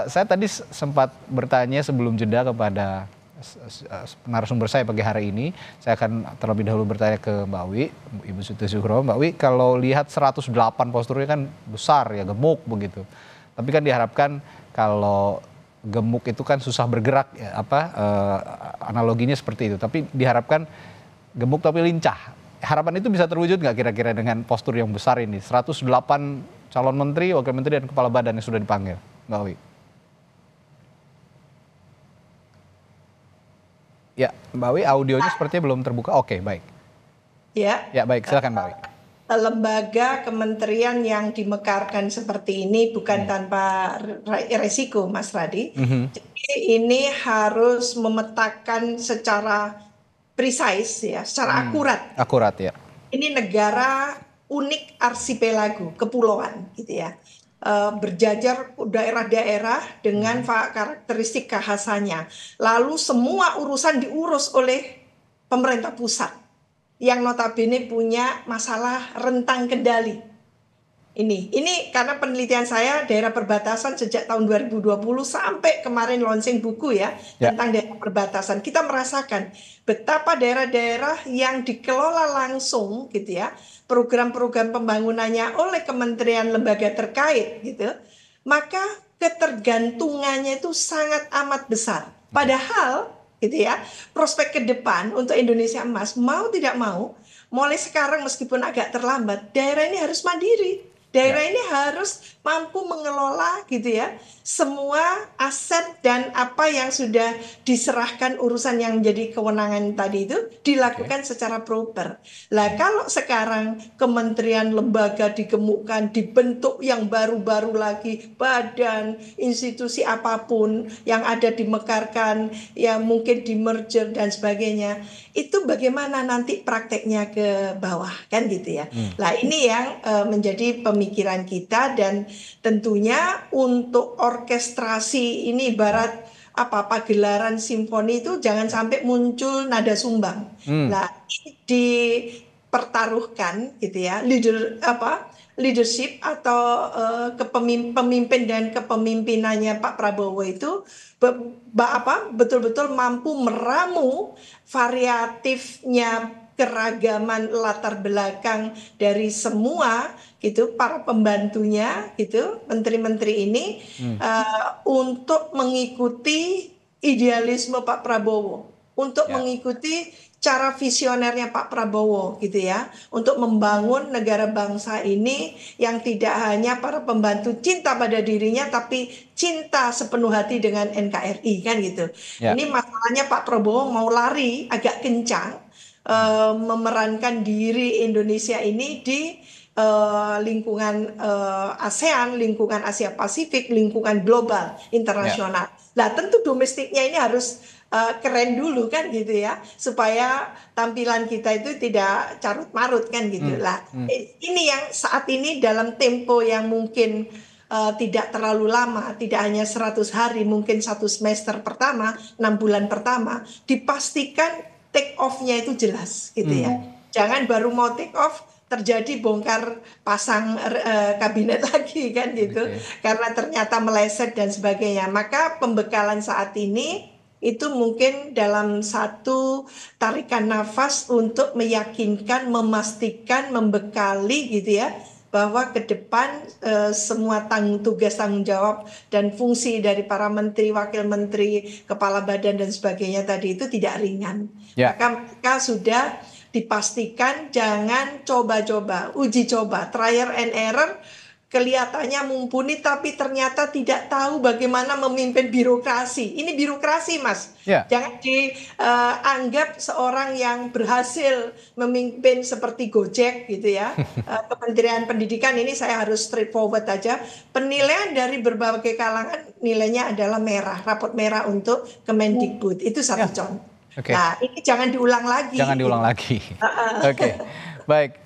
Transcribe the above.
Saya tadi sempat bertanya sebelum jeda kepada narasumber saya pagi hari ini. Saya akan terlebih dahulu bertanya ke Mbak Wi, Ibu Siti Zuhro. Mbak Wi, kalau lihat 108 posturnya kan besar ya, gemuk begitu. Tapi kan diharapkan kalau gemuk itu kan susah bergerak ya, analoginya seperti itu. Tapi diharapkan gemuk tapi lincah. Harapan itu bisa terwujud nggak kira-kira dengan postur yang besar ini? 108 calon menteri, wakil menteri, dan kepala badan yang sudah dipanggil, Mbak Wi. Ya, Mbak Wi, audionya sepertinya belum terbuka. Oke, baik. Ya. Ya, baik. Silakan, Mbak Wi. Lembaga kementerian yang dimekarkan seperti ini bukan tanpa resiko, Mas Radi. Jadi ini harus memetakan secara precise ya, secara akurat. Akurat ya. Ini negara unik arsipelago, kepulauan gitu ya. Berjajar daerah-daerah dengan karakteristik kekhasannya. Lalu semua urusan diurus oleh pemerintah pusat yang notabene punya masalah rentang kendali. Ini karena penelitian saya daerah perbatasan sejak tahun 2020 sampai kemarin launching buku ya tentang daerah perbatasan. Kita merasakan betapa daerah-daerah yang dikelola langsung gitu ya, program-program pembangunannya oleh kementerian lembaga terkait gitu, maka ketergantungannya itu sangat amat besar. Padahal gitu ya, prospek ke depan untuk Indonesia Emas mau tidak mau, mulai sekarang meskipun agak terlambat, daerah ini harus mandiri. Daerah ini harus mampu mengelola gitu ya semua aset dan apa yang sudah diserahkan urusan yang menjadi kewenangan tadi itu dilakukan secara proper. Lah kalau sekarang kementerian lembaga digemukkan, dibentuk yang baru-baru lagi, badan, institusi apapun yang ada dimekarkan, yang mungkin di merger dan sebagainya, itu bagaimana nanti prakteknya ke bawah kan gitu ya. Lah ini yang menjadi pemikiran kita, dan tentunya untuk orkestrasi ini ibarat pagelaran simfoni itu jangan sampai muncul nada sumbang. Nah, ini dipertaruhkan gitu ya, leadership atau pemimpin dan kepemimpinannya Pak Prabowo itu betul-betul mampu meramu variatifnya keragaman latar belakang dari semua gitu para pembantunya gitu, menteri-menteri ini untuk mengikuti idealisme Pak Prabowo, untuk mengikuti cara visionernya Pak Prabowo gitu ya, untuk membangun negara bangsa ini yang tidak hanya para pembantu cinta pada dirinya tapi cinta sepenuh hati dengan NKRI kan gitu. Ini masalahnya Pak Prabowo mau lari agak kencang, memerankan diri Indonesia ini di lingkungan ASEAN, lingkungan Asia Pasifik, lingkungan global internasional. Nah tentu domestiknya ini harus keren dulu kan gitu ya, supaya tampilan kita itu tidak carut marut kan gitu lah. Ini yang saat ini dalam tempo yang mungkin tidak terlalu lama, tidak hanya 100 hari, mungkin 1 semester pertama, 6 bulan pertama, dipastikan take off-nya itu jelas gitu ya. Jangan baru mau take off terjadi bongkar pasang kabinet lagi kan gitu. Karena ternyata meleset dan sebagainya. Maka pembekalan saat ini itu mungkin dalam satu tarikan nafas untuk meyakinkan, memastikan, membekali gitu ya, bahwa ke depan semua tugas tanggung jawab dan fungsi dari para menteri, wakil menteri, kepala badan dan sebagainya tadi itu tidak ringan. Maka mereka sudah dipastikan jangan coba-coba, uji coba, trial and error, kelihatannya mumpuni tapi ternyata tidak tahu bagaimana memimpin birokrasi. Ini birokrasi, Mas. Jangan dianggap seorang yang berhasil memimpin seperti Gojek gitu ya. Kementerian Pendidikan ini saya harus straightforward aja. Penilaian dari berbagai kalangan nilainya adalah merah, rapot merah untuk Kemendikbud. Itu satu contoh. Nah, ini jangan diulang lagi. Jangan diulang lagi. Oke. Baik.